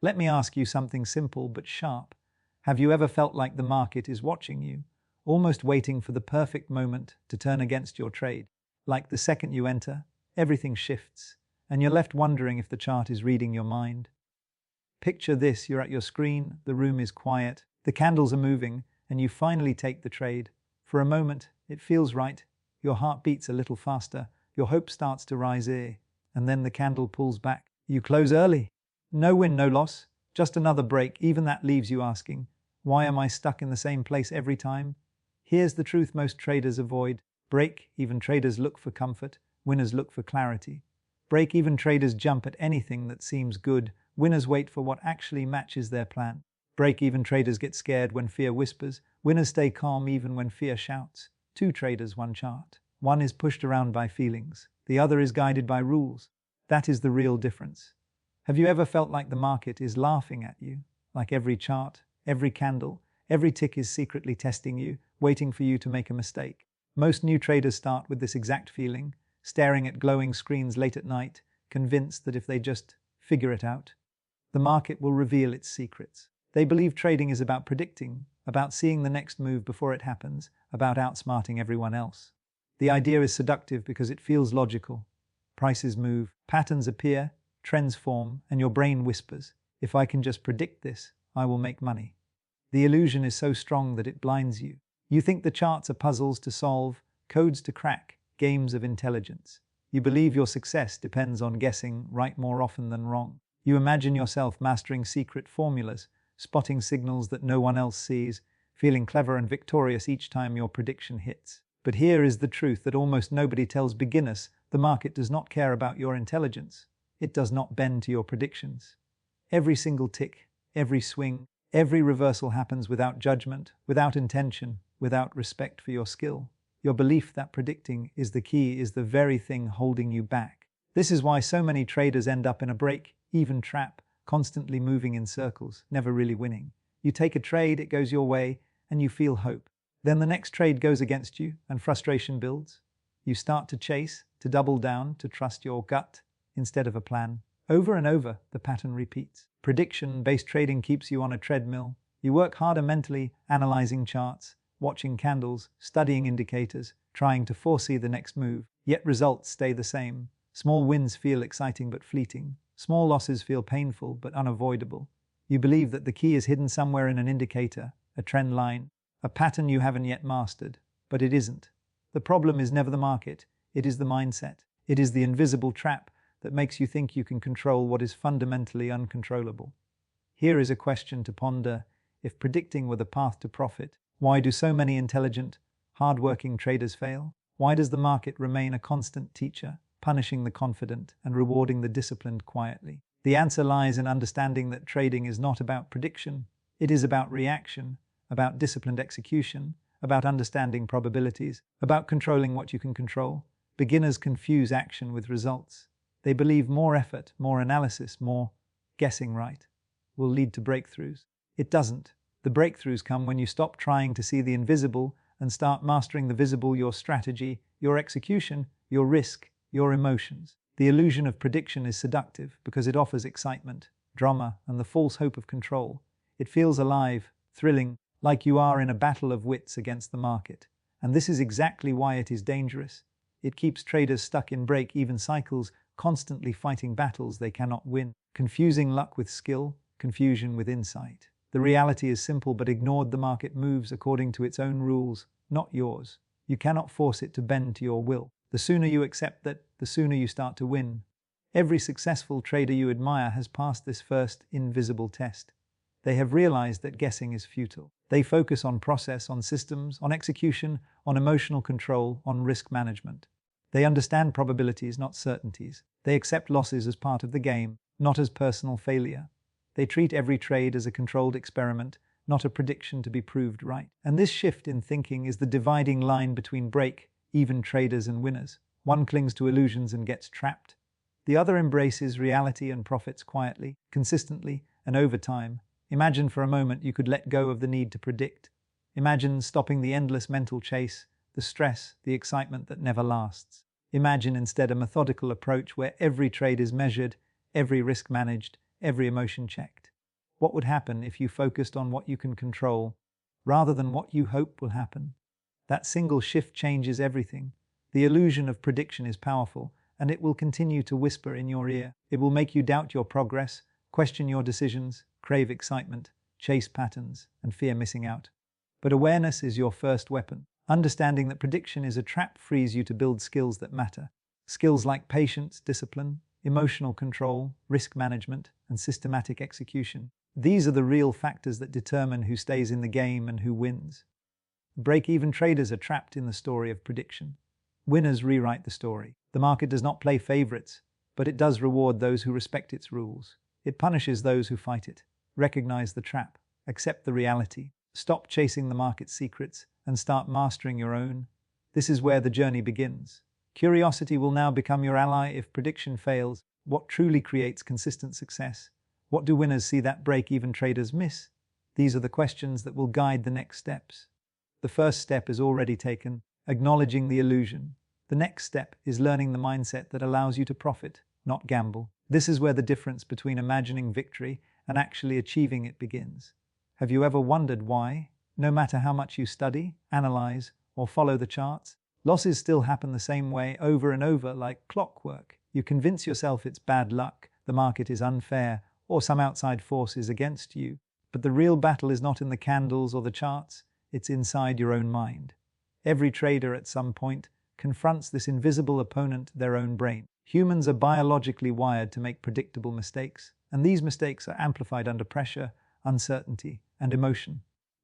Let me ask you something simple but sharp. Have you ever felt like the market is watching you, almost waiting for the perfect moment to turn against your trade? Like the second you enter, everything shifts, and you're left wondering if the chart is reading your mind. Picture this: you're at your screen, the room is quiet, the candles are moving, and you finally take the trade. For a moment, it feels right. Your heart beats a little faster, your hope starts to rise, and then the candle pulls back. You close early. No win, no loss, just another break. Even that leaves you asking, why am I stuck in the same place every time? Here's the truth most traders avoid. Break-even traders look for comfort, winners look for clarity. Break-even traders jump at anything that seems good, winners wait for what actually matches their plan. Break-even traders get scared when fear whispers, winners stay calm even when fear shouts. Two traders, one chart. One is pushed around by feelings, the other is guided by rules. That is the real difference. Have you ever felt like the market is laughing at you? Like every chart, every candle, every tick is secretly testing you, waiting for you to make a mistake. Most new traders start with this exact feeling, staring at glowing screens late at night, convinced that if they just figure it out, the market will reveal its secrets. They believe trading is about predicting, about seeing the next move before it happens, about outsmarting everyone else. The idea is seductive because it feels logical. Prices move, patterns appear, trends form, and your brain whispers, if I can just predict this, I will make money. The illusion is so strong that it blinds you. You think the charts are puzzles to solve, codes to crack, games of intelligence. You believe your success depends on guessing right more often than wrong. You imagine yourself mastering secret formulas, spotting signals that no one else sees, feeling clever and victorious each time your prediction hits. But here is the truth that almost nobody tells beginners: the market does not care about your intelligence. It does not bend to your predictions. Every single tick, every swing, every reversal happens without judgment, without intention, without respect for your skill. Your belief that predicting is the key is the very thing holding you back. This is why so many traders end up in a break-even trap, constantly moving in circles, never really winning. You take a trade, it goes your way, and you feel hope. Then the next trade goes against you, and frustration builds. You start to chase, to double down, to trust your gut instead of a plan. Over and over, the pattern repeats. Prediction-based trading keeps you on a treadmill. You work harder mentally, analyzing charts, watching candles, studying indicators, trying to foresee the next move. Yet results stay the same. Small wins feel exciting but fleeting. Small losses feel painful but unavoidable. You believe that the key is hidden somewhere in an indicator, a trend line, a pattern you haven't yet mastered. But it isn't. The problem is never the market. It is the mindset. It is the invisible trap that makes you think you can control what is fundamentally uncontrollable. Here is a question to ponder. If predicting were the path to profit, why do so many intelligent, hard-working traders fail? Why does the market remain a constant teacher, punishing the confident and rewarding the disciplined quietly? The answer lies in understanding that trading is not about prediction. It is about reaction, about disciplined execution, about understanding probabilities, about controlling what you can control. Beginners confuse action with results. They believe more effort, more analysis, more guessing right will lead to breakthroughs. It doesn't. The breakthroughs come when you stop trying to see the invisible and start mastering the visible: your strategy, your execution, your risk, your emotions. The illusion of prediction is seductive because it offers excitement, drama, and the false hope of control. It feels alive, thrilling, like you are in a battle of wits against the market. And this is exactly why it is dangerous. It keeps traders stuck in break-even cycles, constantly fighting battles they cannot win, confusing luck with skill, confusion with insight. The reality is simple but ignored: the market moves according to its own rules, not yours. You cannot force it to bend to your will. The sooner you accept that, the sooner you start to win. Every successful trader you admire has passed this first invisible test. They have realized that guessing is futile. They focus on process, on systems, on execution, on emotional control, on risk management. They understand probabilities, not certainties. They accept losses as part of the game, not as personal failure. They treat every trade as a controlled experiment, not a prediction to be proved right. And this shift in thinking is the dividing line between break-even traders and winners. One clings to illusions and gets trapped. The other embraces reality and profits quietly, consistently, and over time. Imagine for a moment you could let go of the need to predict. Imagine stopping the endless mental chase, the stress, the excitement that never lasts. Imagine instead a methodical approach where every trade is measured, every risk managed, every emotion checked. What would happen if you focused on what you can control rather than what you hope will happen? That single shift changes everything. The illusion of prediction is powerful, and it will continue to whisper in your ear. It will make you doubt your progress, question your decisions, crave excitement, chase patterns, and fear missing out. But awareness is your first weapon. Understanding that prediction is a trap frees you to build skills that matter. Skills like patience, discipline, emotional control, risk management, and systematic execution. These are the real factors that determine who stays in the game and who wins. Break-even traders are trapped in the story of prediction. Winners rewrite the story. The market does not play favorites, but it does reward those who respect its rules. It punishes those who fight it. Recognize the trap. Accept the reality. Stop chasing the market's secrets and start mastering your own. This is where the journey begins. Curiosity will now become your ally if prediction fails. What truly creates consistent success? What do winners see that break-even traders miss? These are the questions that will guide the next steps. The first step is already taken, acknowledging the illusion. The next step is learning the mindset that allows you to profit, not gamble. This is where the difference between imagining victory and actually achieving it begins. Have you ever wondered why, no matter how much you study, analyze, or follow the charts, losses still happen the same way over and over like clockwork? You convince yourself it's bad luck, the market is unfair, or some outside force is against you. But the real battle is not in the candles or the charts, it's inside your own mind. Every trader at some point confronts this invisible opponent, their own brain. Humans are biologically wired to make predictable mistakes, and these mistakes are amplified under pressure, uncertainty, and emotion.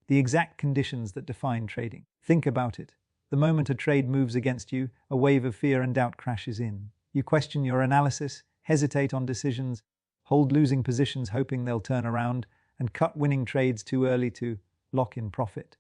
The exact conditions that define trading. Think about it. The moment a trade moves against you, a wave of fear and doubt crashes in. You question your analysis, hesitate on decisions, hold losing positions hoping they'll turn around, and cut winning trades too early to lock in profit.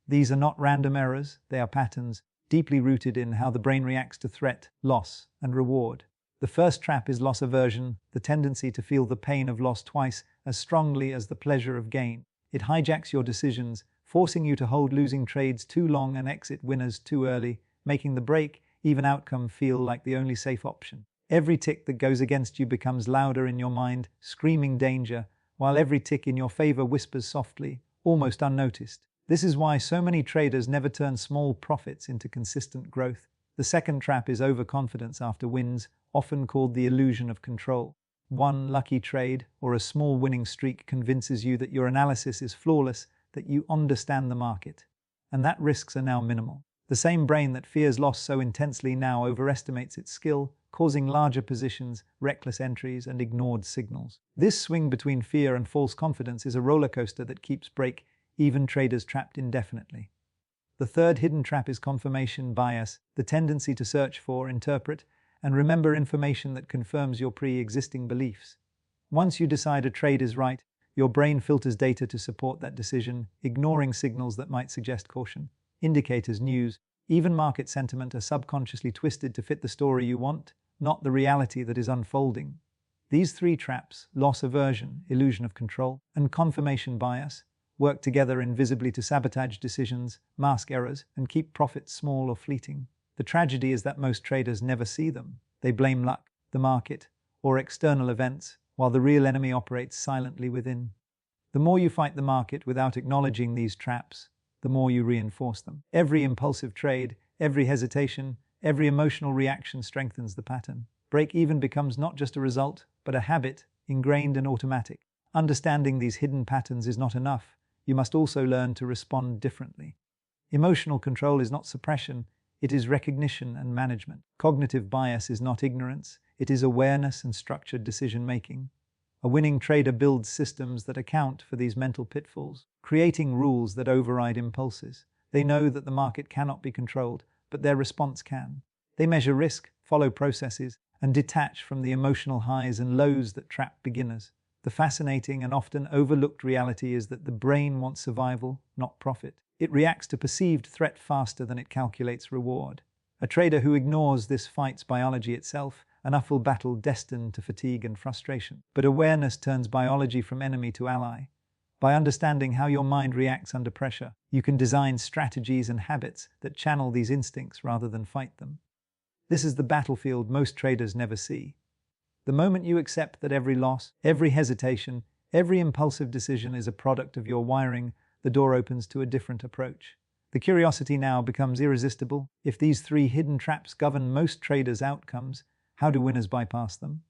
These are not random errors, they are patterns deeply rooted in how the brain reacts to threat, loss, and reward. The first trap is loss aversion, the tendency to feel the pain of loss twice as strongly as the pleasure of gain. It hijacks your decisions, forcing you to hold losing trades too long and exit winners too early, making the break-even outcome feel like the only safe option. Every tick that goes against you becomes louder in your mind, screaming danger, while every tick in your favor whispers softly, almost unnoticed. This is why so many traders never turn small profits into consistent growth. The second trap is overconfidence after wins, often called the illusion of control. One lucky trade or a small winning streak convinces you that your analysis is flawless, that you understand the market, and that risks are now minimal. The same brain that fears loss so intensely now overestimates its skill, causing larger positions, reckless entries, and ignored signals. This swing between fear and false confidence is a roller coaster that keeps break-even traders trapped indefinitely. The third hidden trap is confirmation bias, the tendency to search for, interpret, and remember information that confirms your pre-existing beliefs. Once you decide a trade is right, your brain filters data to support that decision, ignoring signals that might suggest caution. Indicators, news, even market sentiment are subconsciously twisted to fit the story you want, not the reality that is unfolding. These three traps, loss aversion, illusion of control, and confirmation bias, work together invisibly to sabotage decisions, mask errors, and keep profits small or fleeting. The tragedy is that most traders never see them. They blame luck, the market, or external events, while the real enemy operates silently within. The more you fight the market without acknowledging these traps, the more you reinforce them. Every impulsive trade, every hesitation, every emotional reaction strengthens the pattern. Break-even becomes not just a result, but a habit, ingrained and automatic. Understanding these hidden patterns is not enough. You must also learn to respond differently. Emotional control is not suppression, it is recognition and management. Cognitive bias is not ignorance, it is awareness and structured decision-making. A winning trader builds systems that account for these mental pitfalls, creating rules that override impulses. They know that the market cannot be controlled, but their response can. They measure risk, follow processes, and detach from the emotional highs and lows that trap beginners. The fascinating and often overlooked reality is that the brain wants survival, not profit. It reacts to perceived threat faster than it calculates reward. A trader who ignores this fights biology itself, an uphill battle destined to fatigue and frustration. But awareness turns biology from enemy to ally. By understanding how your mind reacts under pressure, you can design strategies and habits that channel these instincts rather than fight them. This is the battlefield most traders never see. The moment you accept that every loss, every hesitation, Every impulsive decision is a product of your wiring. The door opens to a different approach. The curiosity now becomes irresistible. If these three hidden traps govern most traders' outcomes, how do winners bypass them?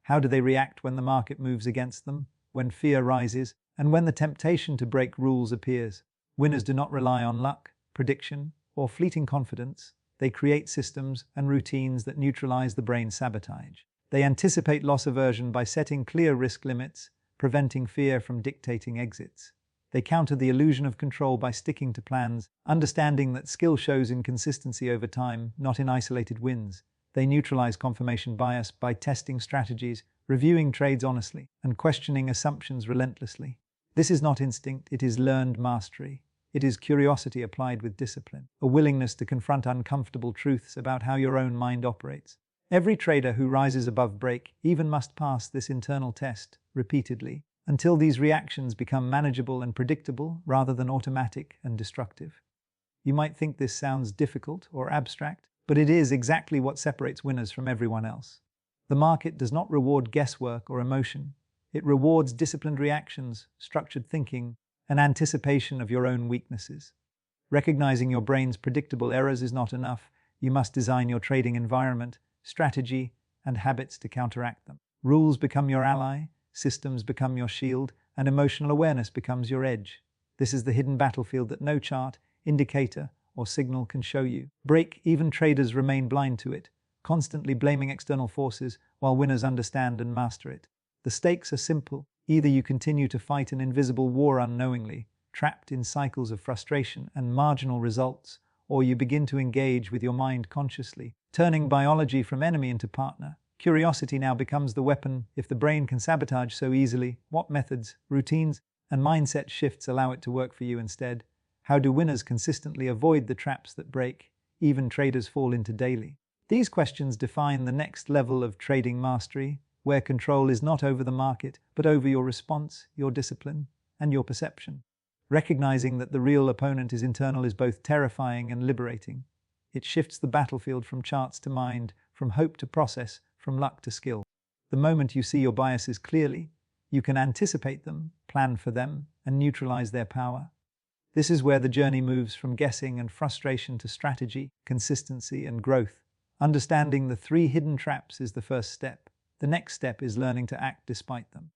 How do they react when the market moves against them, when fear rises, and when the temptation to break rules appears? Winners do not rely on luck, prediction, or fleeting confidence. They create systems and routines that neutralize the brain's sabotage. They anticipate loss aversion by setting clear risk limits, preventing fear from dictating exits. They counter the illusion of control by sticking to plans, understanding that skill shows in consistency over time, not in isolated wins. They neutralize confirmation bias by testing strategies, reviewing trades honestly, and questioning assumptions relentlessly. This is not instinct, it is learned mastery. It is curiosity applied with discipline, a willingness to confront uncomfortable truths about how your own mind operates. Every trader who rises above break even must pass this internal test repeatedly, until these reactions become manageable and predictable rather than automatic and destructive. You might think this sounds difficult or abstract, but it is exactly what separates winners from everyone else. The market does not reward guesswork or emotion. It rewards disciplined reactions, structured thinking, and anticipation of your own weaknesses. Recognizing your brain's predictable errors is not enough. You must design your trading environment, strategy, and habits to counteract them. Rules become your ally, systems become your shield, and emotional awareness becomes your edge. This is the hidden battlefield that no chart, indicator, or signal can show you. Break-even traders remain blind to it, constantly blaming external forces, while winners understand and master it. The stakes are simple. Either you continue to fight an invisible war unknowingly, trapped in cycles of frustration and marginal results, or you begin to engage with your mind consciously, turning biology from enemy into partner. Curiosity now becomes the weapon. If the brain can sabotage so easily, what methods, routines, and mindset shifts allow it to work for you instead? How do winners consistently avoid the traps that break-even traders fall into daily? These questions define the next level of trading mastery, where control is not over the market, but over your response, your discipline, and your perception. Recognizing that the real opponent is internal is both terrifying and liberating. It shifts the battlefield from charts to mind, from hope to process, from luck to skill. The moment you see your biases clearly, you can anticipate them, plan for them, and neutralize their power. This is where the journey moves from guessing and frustration to strategy, consistency, and growth. Understanding the three hidden traps is the first step. The next step is learning to act despite them.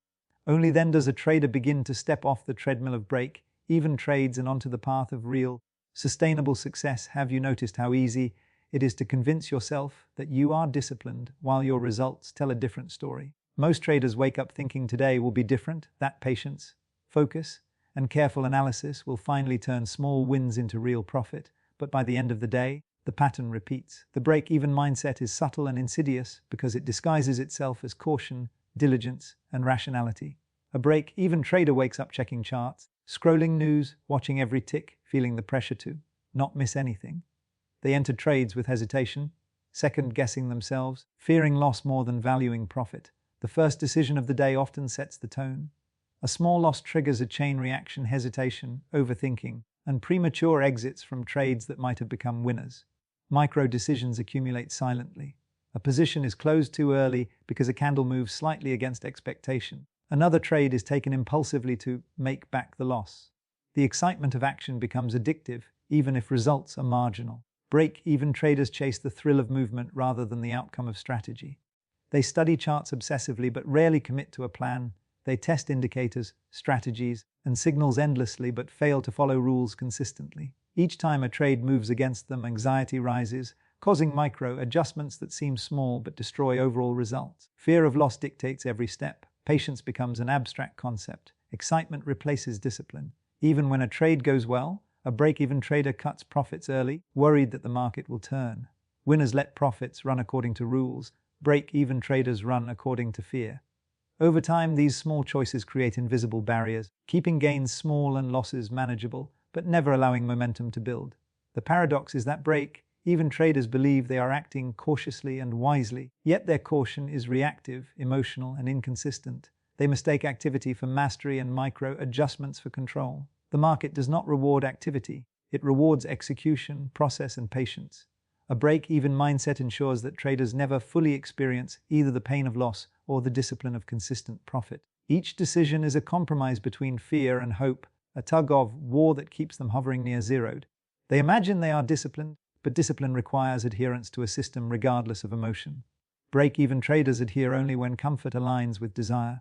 Only then does a trader begin to step off the treadmill of break-even trades and onto the path of real, sustainable success. Have you noticed how easy it is to convince yourself that you are disciplined while your results tell a different story? Most traders wake up thinking today will be different. That patience, focus, and careful analysis will finally turn small wins into real profit. But by the end of the day, the pattern repeats. The break-even mindset is subtle and insidious because it disguises itself as caution, diligence, and rationality. A break-even trader wakes up checking charts, scrolling news, watching every tick, feeling the pressure to not miss anything. They enter trades with hesitation, second-guessing themselves, fearing loss more than valuing profit. The first decision of the day often sets the tone. A small loss triggers a chain reaction: hesitation, overthinking, and premature exits from trades that might have become winners. Micro-decisions accumulate silently. A position is closed too early because a candle moves slightly against expectation. Another trade is taken impulsively to make back the loss. The excitement of action becomes addictive, even if results are marginal. Break-even traders chase the thrill of movement rather than the outcome of strategy. They study charts obsessively but rarely commit to a plan. They test indicators, strategies, and signals endlessly but fail to follow rules consistently. Each time a trade moves against them, anxiety rises, causing micro-adjustments that seem small but destroy overall results. Fear of loss dictates every step. Patience becomes an abstract concept. Excitement replaces discipline. Even when a trade goes well, a break-even trader cuts profits early, worried that the market will turn. Winners let profits run according to rules. Break-even traders run according to fear. Over time, these small choices create invisible barriers, keeping gains small and losses manageable, but never allowing momentum to build. The paradox is that break-even traders believe they are acting cautiously and wisely, yet their caution is reactive, emotional, and inconsistent. They mistake activity for mastery and micro-adjustments for control. The market does not reward activity. It rewards execution, process, and patience. A break-even mindset ensures that traders never fully experience either the pain of loss or the discipline of consistent profit. Each decision is a compromise between fear and hope, a tug-of-war that keeps them hovering near zero. They imagine they are disciplined, but discipline requires adherence to a system regardless of emotion. Break-even traders adhere only when comfort aligns with desire.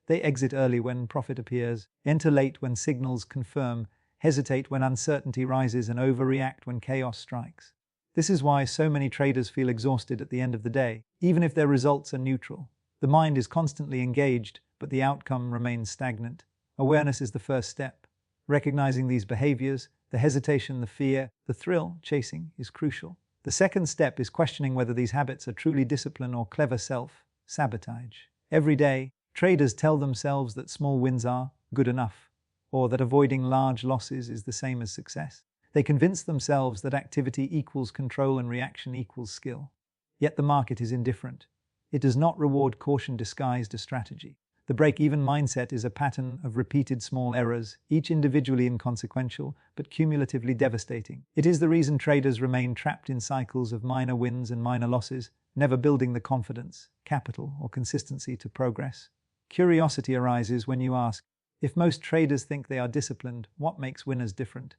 They exit early when profit appears, enter late when signals confirm, hesitate when uncertainty rises, and overreact when chaos strikes. This is why so many traders feel exhausted at the end of the day, even if their results are neutral. The mind is constantly engaged, but the outcome remains stagnant. Awareness is the first step. Recognizing these behaviors, the hesitation, the fear, the thrill chasing, is crucial. The second step is questioning whether these habits are truly discipline or clever self-sabotage. Every day, traders tell themselves that small wins are good enough, or that avoiding large losses is the same as success. They convince themselves that activity equals control and reaction equals skill. Yet the market is indifferent. It does not reward caution disguised as strategy. The break-even mindset is a pattern of repeated small errors, each individually inconsequential, but cumulatively devastating. It is the reason traders remain trapped in cycles of minor wins and minor losses, never building the confidence, capital, or consistency to progress. Curiosity arises when you ask, if most traders think they are disciplined, what makes winners different?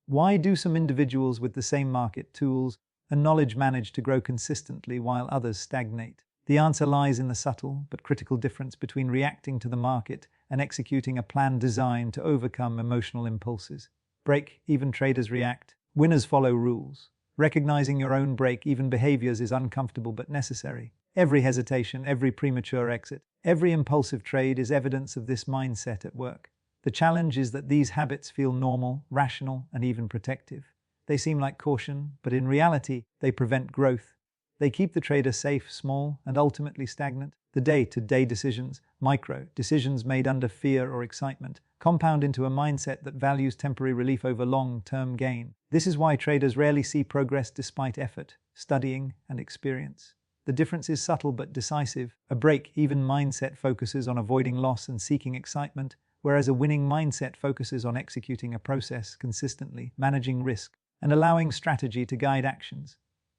Why do some individuals with the same market tools and knowledge manage to grow consistently while others stagnate? The answer lies in the subtle but critical difference between reacting to the market and executing a plan designed to overcome emotional impulses. Break-even traders react. Winners follow rules. Recognizing your own break-even behaviors is uncomfortable but necessary. Every hesitation, every premature exit, every impulsive trade is evidence of this mindset at work. The challenge is that these habits feel normal, rational, and even protective. They seem like caution, but in reality, they prevent growth. They keep the trader safe, small, and ultimately stagnant. The day-to-day decisions, micro decisions made under fear or excitement, compound into a mindset that values temporary relief over long-term gain. This is why traders rarely see progress despite effort, studying, and experience. The difference is subtle but decisive. A break-even mindset focuses on avoiding loss and seeking excitement, whereas a winning mindset focuses on executing a process consistently, managing risk, and allowing strategy to guide actions.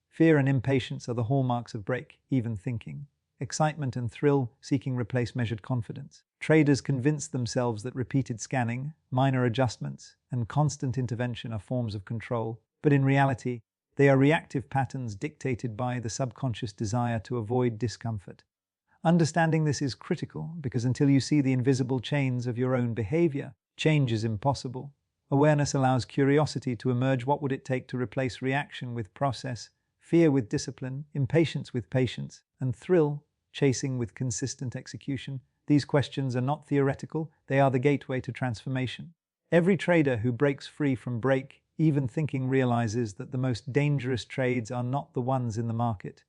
Fear and impatience are the hallmarks of break-even thinking. Excitement and thrill-seeking replace measured confidence. Traders convince themselves that repeated scanning, minor adjustments, and constant intervention are forms of control, but in reality, they are reactive patterns dictated by the subconscious desire to avoid discomfort. Understanding this is critical because until you see the invisible chains of your own behavior, change is impossible. Awareness allows curiosity to emerge. What would it take to replace reaction with process, fear with discipline, impatience with patience, and thrill-chasing with consistent execution? These questions are not theoretical, they are the gateway to transformation. Every trader who breaks free from break-even thinking realizes that the most dangerous trades are not the ones in the market.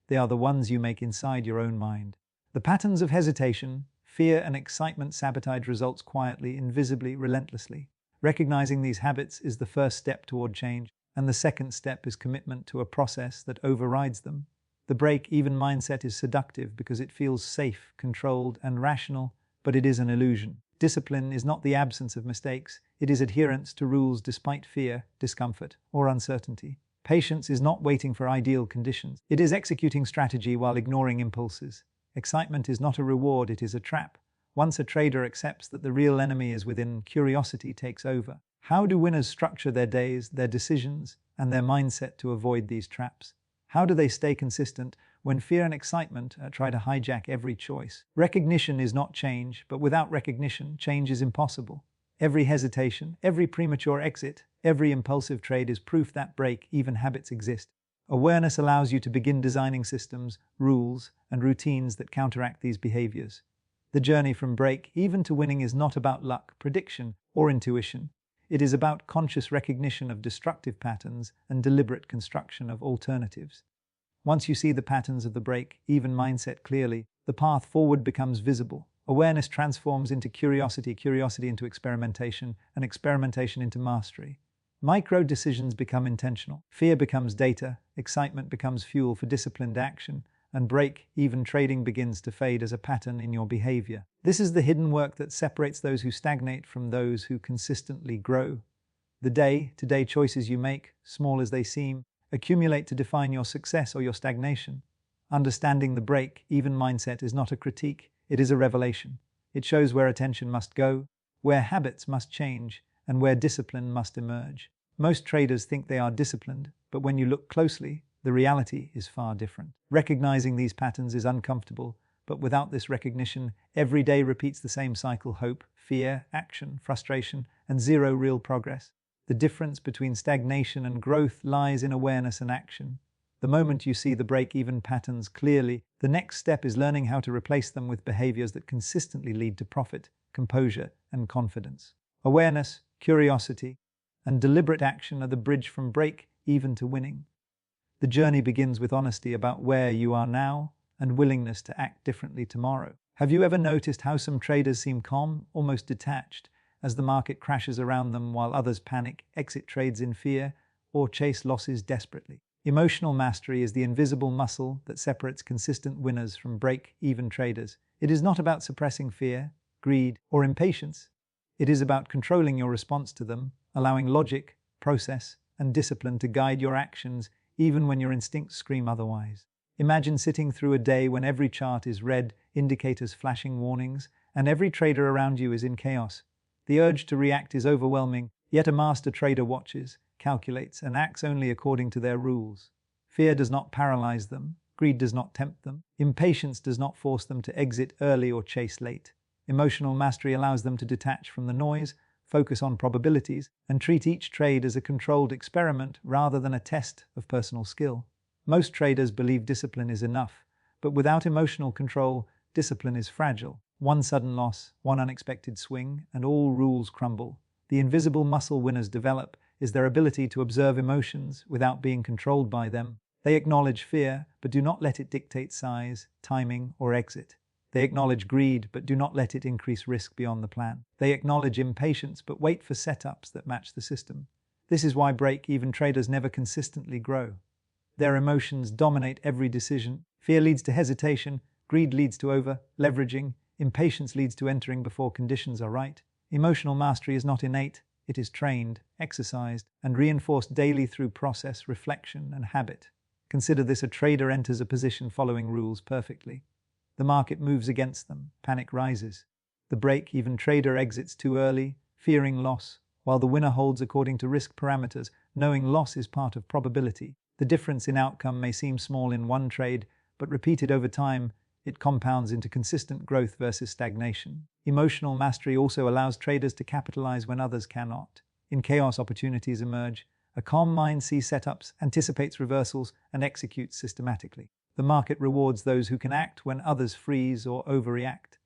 They are the ones you make inside your own mind. The patterns of hesitation, fear, and excitement sabotage results quietly, invisibly, relentlessly. Recognizing these habits is the first step toward change, and the second step is commitment to a process that overrides them. The break-even mindset is seductive because it feels safe, controlled, and rational, but it is an illusion. Discipline is not the absence of mistakes, it is adherence to rules despite fear, discomfort, or uncertainty. Patience is not waiting for ideal conditions, it is executing strategy while ignoring impulses. Excitement is not a reward, it is a trap. Once a trader accepts that the real enemy is within, curiosity takes over. How do winners structure their days, their decisions, and their mindset to avoid these traps? How do they stay consistent when fear and excitement try to hijack every choice? Recognition is not change, but without recognition, change is impossible. Every hesitation, every premature exit, every impulsive trade is proof that break-even habits exist. Awareness allows you to begin designing systems, rules, and routines that counteract these behaviors. The journey from break-even to winning is not about luck, prediction, or intuition. It is about conscious recognition of destructive patterns and deliberate construction of alternatives. Once you see the patterns of the break-even mindset clearly, the path forward becomes visible. Awareness transforms into curiosity, curiosity into experimentation, and experimentation into mastery. Micro-decisions become intentional. Fear becomes data, excitement becomes fuel for disciplined action, and break-even trading begins to fade as a pattern in your behavior. This is the hidden work that separates those who stagnate from those who consistently grow. The day-to-day choices you make, small as they seem, accumulate to define your success or your stagnation. Understanding the break-even mindset is not a critique, it is a revelation. It shows where attention must go, where habits must change, and where discipline must emerge. Most traders think they are disciplined, but when you look closely, the reality is far different. Recognizing these patterns is uncomfortable, but without this recognition, every day repeats the same cycle: hope, fear, action, frustration, and zero real progress. The difference between stagnation and growth lies in awareness and action. The moment you see the break-even patterns clearly, the next step is learning how to replace them with behaviors that consistently lead to profit, composure, and confidence. Awareness, curiosity, and deliberate action are the bridge from break-even to winning. The journey begins with honesty about where you are now and willingness to act differently tomorrow. Have you ever noticed how some traders seem calm, almost detached, as the market crashes around them while others panic, exit trades in fear, or chase losses desperately? Emotional mastery is the invisible muscle that separates consistent winners from break-even traders. It is not about suppressing fear, greed, or impatience. It is about controlling your response to them, allowing logic, process, and discipline to guide your actions even when your instincts scream otherwise. Imagine sitting through a day when every chart is red, indicators flashing warnings, and every trader around you is in chaos. The urge to react is overwhelming, yet a master trader watches, calculates, and acts only according to their rules. Fear does not paralyze them, greed does not tempt them, impatience does not force them to exit early or chase late. Emotional mastery allows them to detach from the noise, focus on probabilities, and treat each trade as a controlled experiment rather than a test of personal skill. Most traders believe discipline is enough, but without emotional control, discipline is fragile. One sudden loss, one unexpected swing, and all rules crumble. The invisible muscle winners develop is their ability to observe emotions without being controlled by them. They acknowledge fear, but do not let it dictate size, timing, or exit. They acknowledge greed, but do not let it increase risk beyond the plan. They acknowledge impatience, but wait for setups that match the system. This is why break-even traders never consistently grow. Their emotions dominate every decision. Fear leads to hesitation, greed leads to over-leveraging, impatience leads to entering before conditions are right. Emotional mastery is not innate, it is trained, exercised, and reinforced daily through process, reflection, and habit. Consider this: a trader enters a position following rules perfectly. The market moves against them, panic rises. The break-even trader exits too early, fearing loss, while the winner holds according to risk parameters, knowing loss is part of probability. The difference in outcome may seem small in one trade, but repeated over time, it compounds into consistent growth versus stagnation. Emotional mastery also allows traders to capitalize when others cannot. In chaos, opportunities emerge. A calm mind sees setups, anticipates reversals, and executes systematically. The market rewards those who can act when others freeze or overreact.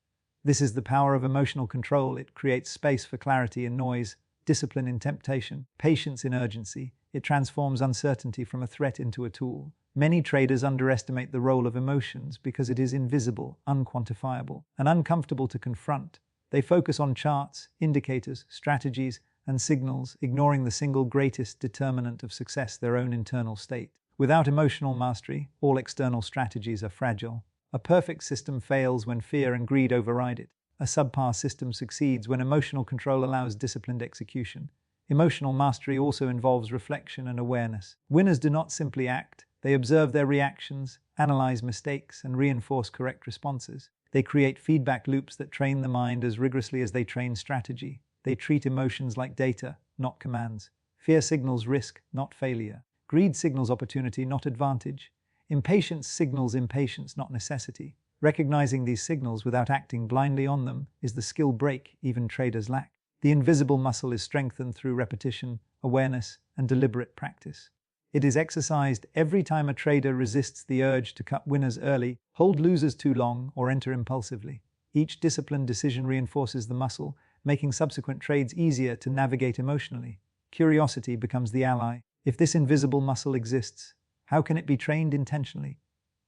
This is the power of emotional control. It creates space for clarity in noise, discipline in temptation, patience in urgency. It transforms uncertainty from a threat into a tool. Many traders underestimate the role of emotions because it is invisible, unquantifiable, and uncomfortable to confront. They focus on charts, indicators, strategies, and signals, ignoring the single greatest determinant of success: their own internal state. Without emotional mastery, all external strategies are fragile. A perfect system fails when fear and greed override it. A subpar system succeeds when emotional control allows disciplined execution. Emotional mastery also involves reflection and awareness. Winners do not simply act, they observe their reactions, analyze mistakes, and reinforce correct responses. They create feedback loops that train the mind as rigorously as they train strategy. They treat emotions like data, not commands. Fear signals risk, not failure. Greed signals opportunity, not advantage. Impatience signals impatience, not necessity. Recognizing these signals without acting blindly on them is the skill break-even traders lack. The invisible muscle is strengthened through repetition, awareness, and deliberate practice. It is exercised every time a trader resists the urge to cut winners early, hold losers too long, or enter impulsively. Each disciplined decision reinforces the muscle, making subsequent trades easier to navigate emotionally. Curiosity becomes the ally. If this invisible muscle exists, how can it be trained intentionally?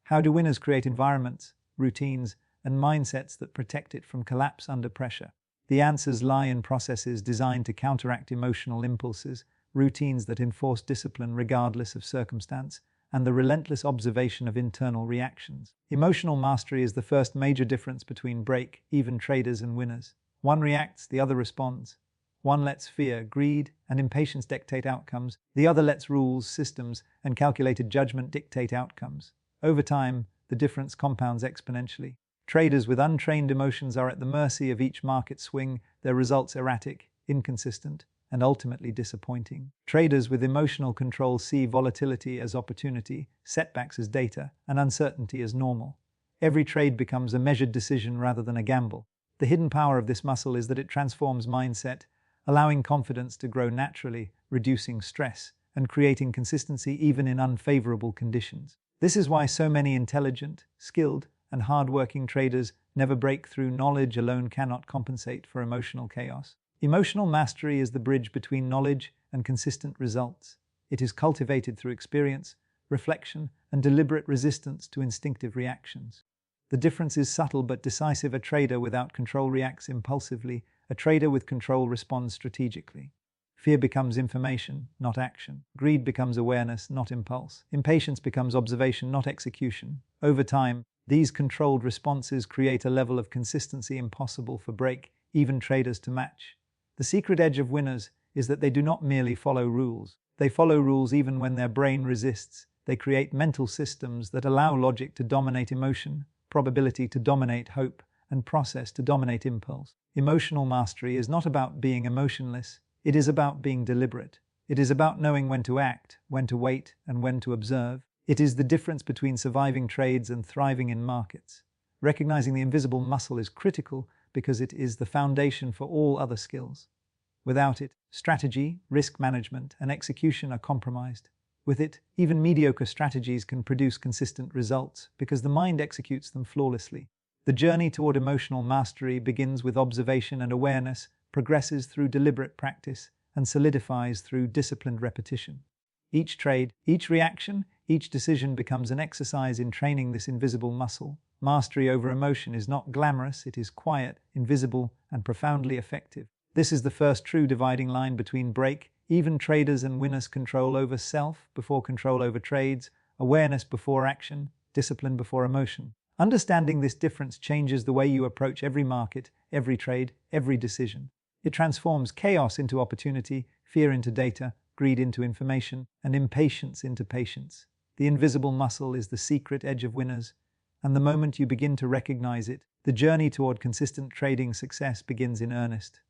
How do winners create environments, routines, and mindsets that protect it from collapse under pressure? The answers lie in processes designed to counteract emotional impulses, routines that enforce discipline regardless of circumstance, and the relentless observation of internal reactions. Emotional mastery is the first major difference between break-even traders and winners. One reacts, the other responds. One lets fear, greed, and impatience dictate outcomes. The other lets rules, systems, and calculated judgment dictate outcomes. Over time, the difference compounds exponentially. Traders with untrained emotions are at the mercy of each market swing, their results erratic, inconsistent, and ultimately disappointing. Traders with emotional control see volatility as opportunity, setbacks as data, and uncertainty as normal. Every trade becomes a measured decision rather than a gamble. The hidden power of this muscle is that it transforms mindset, allowing confidence to grow naturally, reducing stress, and creating consistency even in unfavorable conditions. This is why so many intelligent, skilled, and hard-working traders never break through. Knowledge alone cannot compensate for emotional chaos. Emotional mastery is the bridge between knowledge and consistent results. It is cultivated through experience, reflection, and deliberate resistance to instinctive reactions. The difference is subtle but decisive. A trader without control reacts impulsively. A trader with control responds strategically. Fear becomes information, not action. Greed becomes awareness, not impulse. Impatience becomes observation, not execution. Over time, these controlled responses create a level of consistency impossible for break-even traders to match. The secret edge of winners is that they do not merely follow rules. They follow rules even when their brain resists. They create mental systems that allow logic to dominate emotion, probability to dominate hope, and process to dominate impulse. Emotional mastery is not about being emotionless. It is about being deliberate. It is about knowing when to act, when to wait, and when to observe. It is the difference between surviving trades and thriving in markets. Recognizing the invisible muscle is critical because it is the foundation for all other skills. Without it, strategy, risk management, and execution are compromised. With it, even mediocre strategies can produce consistent results because the mind executes them flawlessly. The journey toward emotional mastery begins with observation and awareness, progresses through deliberate practice, and solidifies through disciplined repetition. Each trade, each reaction, each decision becomes an exercise in training this invisible muscle. Mastery over emotion is not glamorous, it is quiet, invisible, and profoundly effective. This is the first true dividing line between break-even traders and winners. Control over self before control over trades, awareness before action, discipline before emotion. Understanding this difference changes the way you approach every market, every trade, every decision. It transforms chaos into opportunity, fear into data, greed into information, and impatience into patience. The invisible muscle is the secret edge of winners, and the moment you begin to recognize it, the journey toward consistent trading success begins in earnest.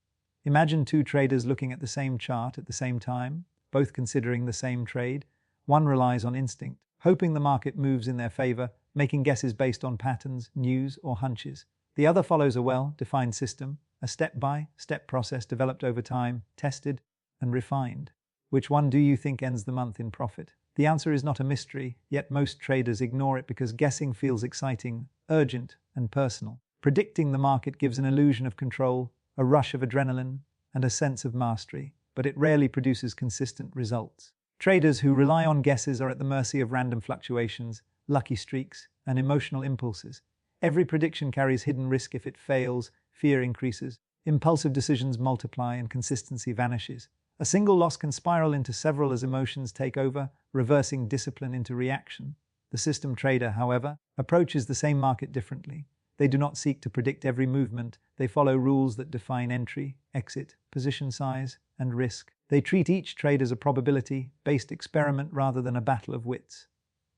Imagine two traders looking at the same chart at the same time, both considering the same trade. One relies on instinct, hoping the market moves in their favor, making guesses based on patterns, news, or hunches. The other follows a well-defined system, a step-by-step process developed over time, tested and refined. Which one do you think ends the month in profit? The answer is not a mystery, yet most traders ignore it because guessing feels exciting, urgent, and personal. Predicting the market gives an illusion of control, a rush of adrenaline, and a sense of mastery, but it rarely produces consistent results. Traders who rely on guesses are at the mercy of random fluctuations, lucky streaks, and emotional impulses. Every prediction carries hidden risk. If it fails, fear increases, impulsive decisions multiply, and consistency vanishes. A single loss can spiral into several as emotions take over, reversing discipline into reaction. The system trader, however, approaches the same market differently. They do not seek to predict every movement. They follow rules that define entry, exit, position size, and risk. They treat each trade as a probability-based experiment rather than a battle of wits.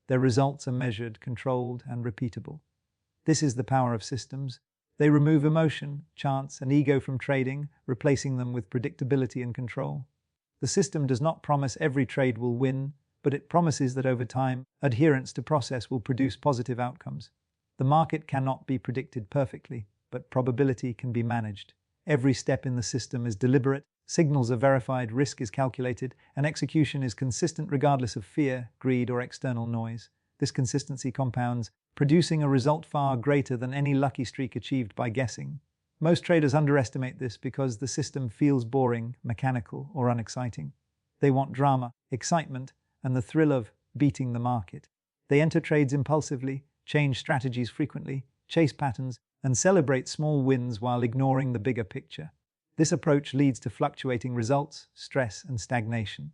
Their results are measured, controlled, and repeatable. This is the power of systems. They remove emotion, chance, and ego from trading, replacing them with predictability and control. The system does not promise every trade will win, but it promises that over time, adherence to process will produce positive outcomes. The market cannot be predicted perfectly, but probability can be managed. Every step in the system is deliberate, signals are verified, risk is calculated, and execution is consistent regardless of fear, greed, or external noise. This consistency compounds, producing a result far greater than any lucky streak achieved by guessing. Most traders underestimate this because the system feels boring, mechanical, or unexciting. They want drama, excitement, and the thrill of beating the market. They enter trades impulsively, change strategies frequently, chase patterns, and celebrate small wins while ignoring the bigger picture. This approach leads to fluctuating results, stress, and stagnation.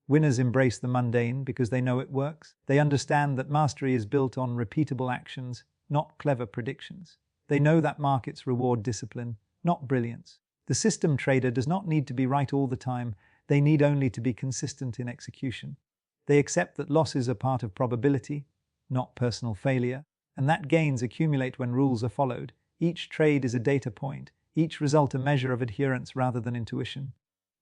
Winners embrace the mundane because they know it works. They understand that mastery is built on repeatable actions, not clever predictions. They know that markets reward discipline, not brilliance. The system trader does not need to be right all the time. They need only to be consistent in execution. They accept that losses are part of probability, not personal failure, and that gains accumulate when rules are followed. Each trade is a data point, each result a measure of adherence rather than intuition.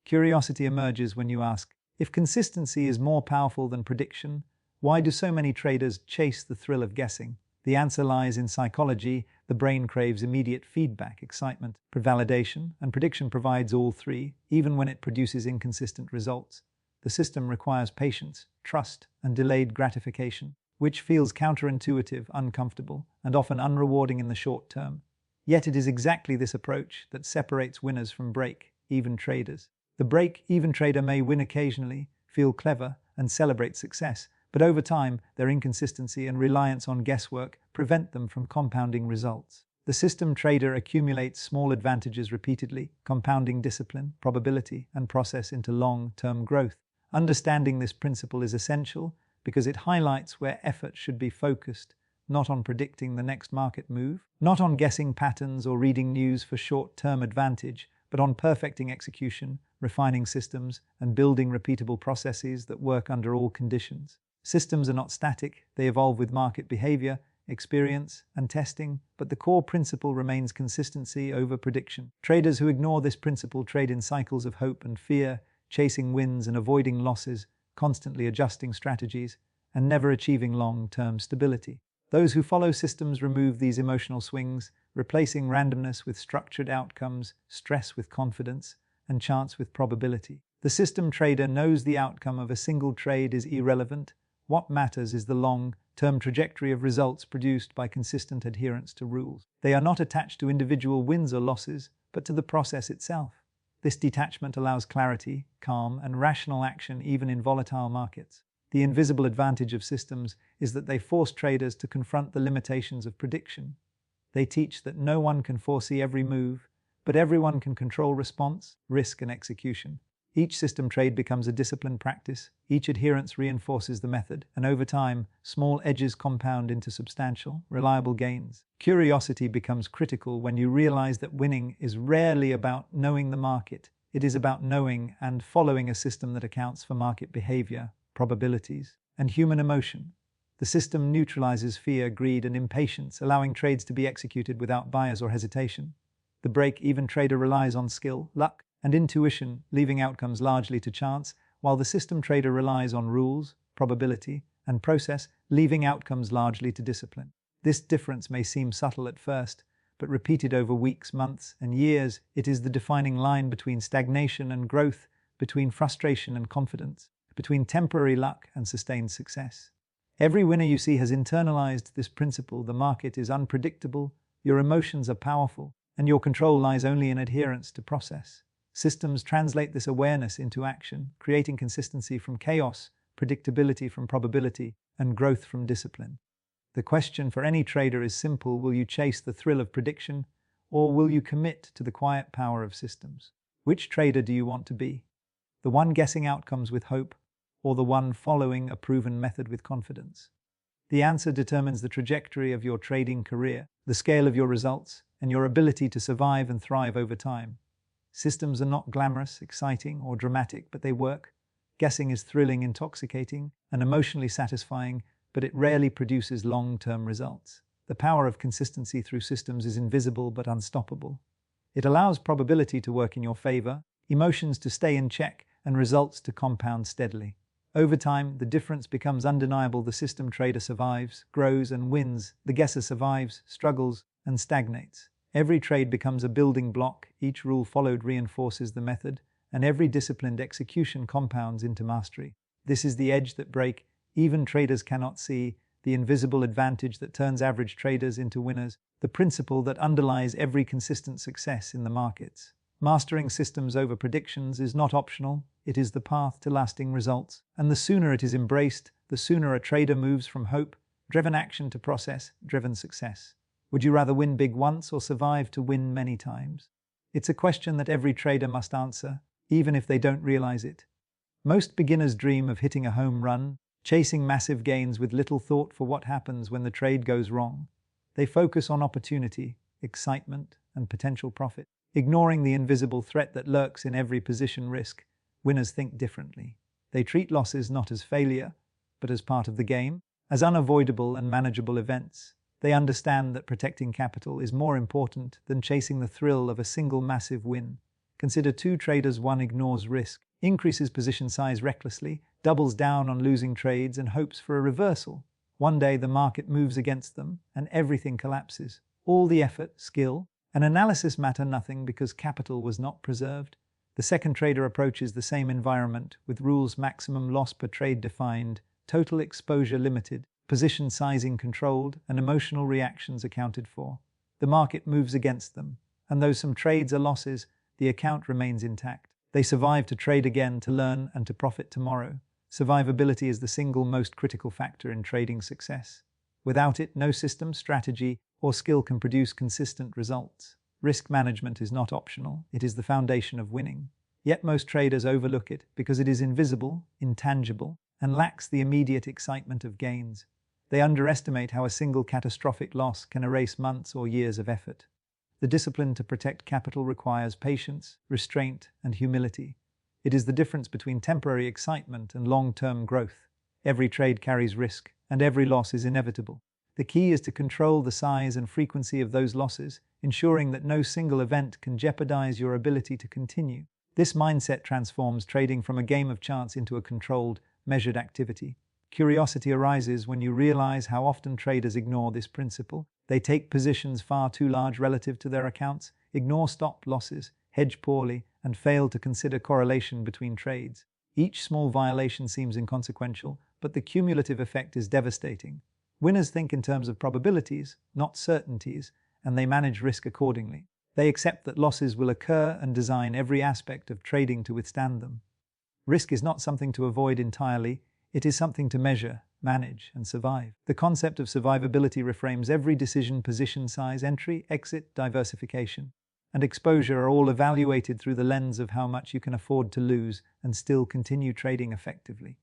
Curiosity emerges when you ask, if consistency is more powerful than prediction, why do so many traders chase the thrill of guessing? The answer lies in psychology. The brain craves immediate feedback, excitement, validation, and prediction provides all three, even when it produces inconsistent results. The system requires patience, trust, and delayed gratification, which feels counterintuitive, uncomfortable, and often unrewarding in the short term. Yet it is exactly this approach that separates winners from break-even traders. The break-even trader may win occasionally, feel clever, and celebrate success, but over time, their inconsistency and reliance on guesswork prevent them from compounding results. The system trader accumulates small advantages repeatedly, compounding discipline, probability, and process into long-term growth. Understanding this principle is essential because it highlights where effort should be focused, not on predicting the next market move, not on guessing patterns or reading news for short-term advantage, but on perfecting execution, refining systems, and building repeatable processes that work under all conditions. Systems are not static, they evolve with market behavior, experience, and testing, but the core principle remains consistency over prediction. Traders who ignore this principle trade in cycles of hope and fear, chasing wins and avoiding losses, constantly adjusting strategies, and never achieving long-term stability. Those who follow systems remove these emotional swings, replacing randomness with structured outcomes, stress with confidence, and chance with probability. The system trader knows the outcome of a single trade is irrelevant. What matters is the long-term trajectory of results produced by consistent adherence to rules. They are not attached to individual wins or losses, but to the process itself. This detachment allows clarity, calm, and rational action even in volatile markets. The invisible advantage of systems is that they force traders to confront the limitations of prediction. They teach that no one can foresee every move, but everyone can control response, risk, and execution. Each system trade becomes a disciplined practice, each adherence reinforces the method, and over time, small edges compound into substantial, reliable gains. Curiosity becomes critical when you realize that winning is rarely about knowing the market. It is about knowing and following a system that accounts for market behavior, probabilities, and human emotion. The system neutralizes fear, greed, and impatience, allowing trades to be executed without bias or hesitation. The break-even trader relies on skill, luck, and intuition, leaving outcomes largely to chance, while the system trader relies on rules, probability, and process, leaving outcomes largely to discipline. This difference may seem subtle at first, but repeated over weeks, months, and years, it is the defining line between stagnation and growth, between frustration and confidence, between temporary luck and sustained success. Every winner you see has internalized this principle. The market is unpredictable, your emotions are powerful, and your control lies only in adherence to process. Systems translate this awareness into action, creating consistency from chaos, predictability from probability, and growth from discipline. The question for any trader is simple: will you chase the thrill of prediction, or will you commit to the quiet power of systems? Which trader do you want to be? The one guessing outcomes with hope, or the one following a proven method with confidence? The answer determines the trajectory of your trading career, the scale of your results, and your ability to survive and thrive over time. Systems are not glamorous, exciting, or dramatic, but they work. Guessing is thrilling, intoxicating, and emotionally satisfying, but it rarely produces long-term results. The power of consistency through systems is invisible but unstoppable. It allows probability to work in your favor, emotions to stay in check, and results to compound steadily. Over time, the difference becomes undeniable. The system trader survives, grows, and wins. The guesser survives, struggles, and stagnates. Every trade becomes a building block, each rule followed reinforces the method, and every disciplined execution compounds into mastery. This is the edge that break-even traders cannot see, the invisible advantage that turns average traders into winners, the principle that underlies every consistent success in the markets. Mastering systems over predictions is not optional, it is the path to lasting results. And the sooner it is embraced, the sooner a trader moves from hope-driven action to process-driven success. Would you rather win big once or survive to win many times? It's a question that every trader must answer, even if they don't realize it. Most beginners dream of hitting a home run, chasing massive gains with little thought for what happens when the trade goes wrong. They focus on opportunity, excitement, and potential profit, ignoring the invisible threat that lurks in every position risk. Winners think differently. They treat losses not as failure, but as part of the game, as unavoidable and manageable events. They understand that protecting capital is more important than chasing the thrill of a single massive win. Consider two traders: one ignores risk, increases position size recklessly, doubles down on losing trades and hopes for a reversal. One day the market moves against them and everything collapses. All the effort, skill, and analysis matter nothing because capital was not preserved. The second trader approaches the same environment with rules: maximum loss per trade defined, total exposure limited, position sizing controlled, and emotional reactions accounted for. The market moves against them, and though some trades are losses, the account remains intact. They survive to trade again, to learn, and to profit tomorrow. Survivability is the single most critical factor in trading success. Without it, no system, strategy, or skill can produce consistent results. Risk management is not optional, it is the foundation of winning. Yet most traders overlook it because it is invisible, intangible, and lacks the immediate excitement of gains. They underestimate how a single catastrophic loss can erase months or years of effort. The discipline to protect capital requires patience, restraint, and humility. It is the difference between temporary excitement and long-term growth. Every trade carries risk, and every loss is inevitable. The key is to control the size and frequency of those losses, ensuring that no single event can jeopardize your ability to continue. This mindset transforms trading from a game of chance into a controlled, measured activity. Curiosity arises when you realize how often traders ignore this principle. They take positions far too large relative to their accounts, ignore stop losses, hedge poorly, and fail to consider correlation between trades. Each small violation seems inconsequential, but the cumulative effect is devastating. Winners think in terms of probabilities, not certainties, and they manage risk accordingly. They accept that losses will occur and design every aspect of trading to withstand them. Risk is not something to avoid entirely, it is something to measure, manage, and survive. The concept of survivability reframes every decision: position size, entry, exit, diversification, and exposure are all evaluated through the lens of how much you can afford to lose and still continue trading effectively.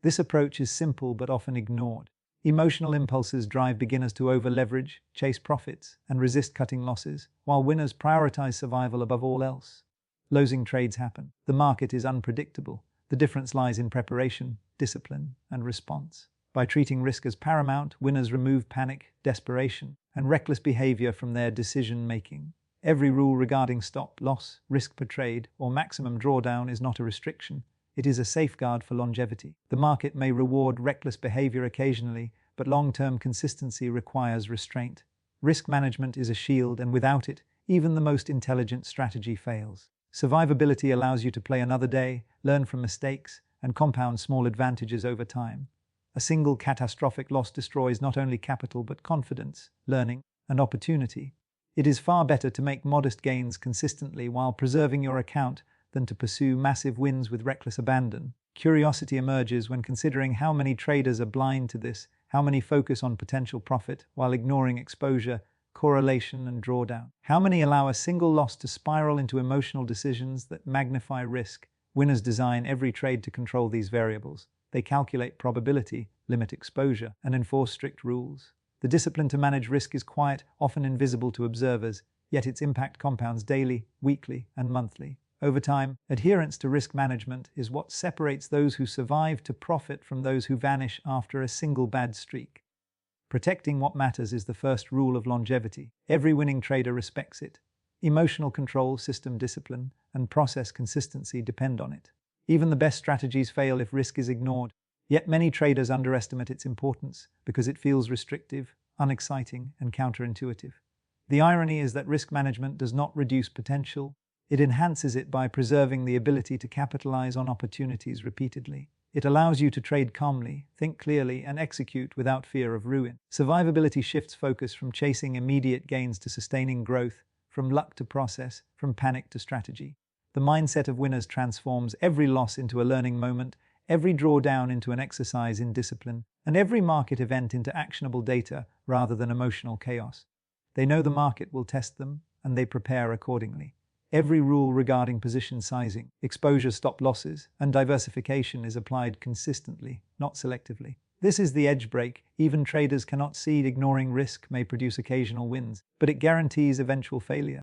This approach is simple but often ignored. Emotional impulses drive beginners to over-leverage, chase profits, and resist cutting losses, while winners prioritize survival above all else. Losing trades happen. The market is unpredictable. The difference lies in preparation, discipline, and response. By treating risk as paramount, winners remove panic, desperation, and reckless behavior from their decision-making. Every rule regarding stop loss, risk per trade, or maximum drawdown is not a restriction. It is a safeguard for longevity. The market may reward reckless behavior occasionally, but long-term consistency requires restraint. Risk management is a shield, and without it, even the most intelligent strategy fails. Survivability allows you to play another day, learn from mistakes, and compound small advantages over time. A single catastrophic loss destroys not only capital but confidence, learning, and opportunity. It is far better to make modest gains consistently while preserving your account than to pursue massive wins with reckless abandon. Curiosity emerges when considering how many traders are blind to this, how many focus on potential profit while ignoring exposure, correlation, and drawdown. How many allow a single loss to spiral into emotional decisions that magnify risk? Winners design every trade to control these variables. They calculate probability, limit exposure, and enforce strict rules. The discipline to manage risk is quiet, often invisible to observers, yet its impact compounds daily, weekly, and monthly. Over time, adherence to risk management is what separates those who survive to profit from those who vanish after a single bad streak. Protecting what matters is the first rule of longevity. Every winning trader respects it. Emotional control, system discipline, and process consistency depend on it. Even the best strategies fail if risk is ignored. Yet many traders underestimate its importance because it feels restrictive, unexciting, and counterintuitive. The irony is that risk management does not reduce potential. It enhances it by preserving the ability to capitalize on opportunities repeatedly. It allows you to trade calmly, think clearly, and execute without fear of ruin. Survivability shifts focus from chasing immediate gains to sustaining growth, from luck to process, from panic to strategy. The mindset of winners transforms every loss into a learning moment, every drawdown into an exercise in discipline, and every market event into actionable data rather than emotional chaos. They know the market will test them, and they prepare accordingly. Every rule regarding position sizing, exposure stop losses, and diversification is applied consistently, not selectively. This is the edge break. Even traders cannot see ignoring risk may produce occasional wins, but it guarantees eventual failure.